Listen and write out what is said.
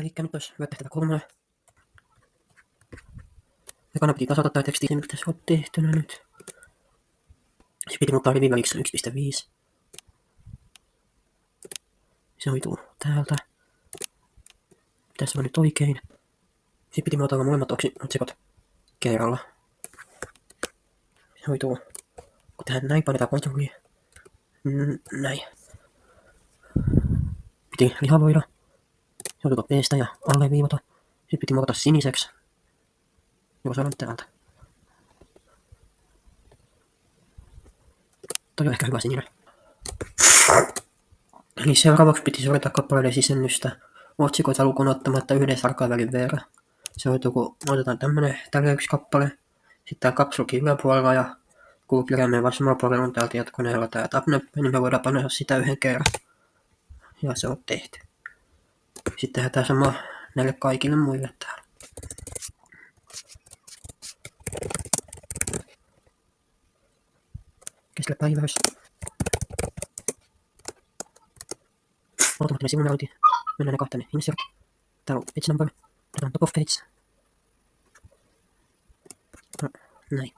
Eli nyt olisi tehtävä 3. Ekana piti tasata tää teksti, mitä se on tehtynä nyt. Se piti muuttaa rivin väliksi 1.5. Se hoituu täältä. Tässä on nyt oikein. Sitten piti muotoilla molemmat otsikot kerralla. Se hoituu. Kun tähän näin painetaan kontrollia. Näin. Piti lihavoida. Se hoituu B:stä ja alleviivata. Sitten piti muokata siniseksi. Joka saadaan täältä. Toi on ehkä hyvä sininen. Eli seuraavaksi piti suorittaa kappaleiden sisennystä otsikoita lukuun ottamatta yhden sarkavälin verran. Se hoituu, kun otetaan tälle yksi kappale. Sitten tää kapsuki yläpuolella ja kulkukirjaimen vasemmalla puolella on täällä tietokoneella tää tab-näppä, niin me voidaan panna sitä yhden kerran. Ja se on tehty. Sitten tehdään tää sama näille kaikille muille täällä. Keskellä päiväys. Automaattinen sivunumerointi. Mennään ne kahteen insert. Täällä on page number. Otetaan top of page. Näin.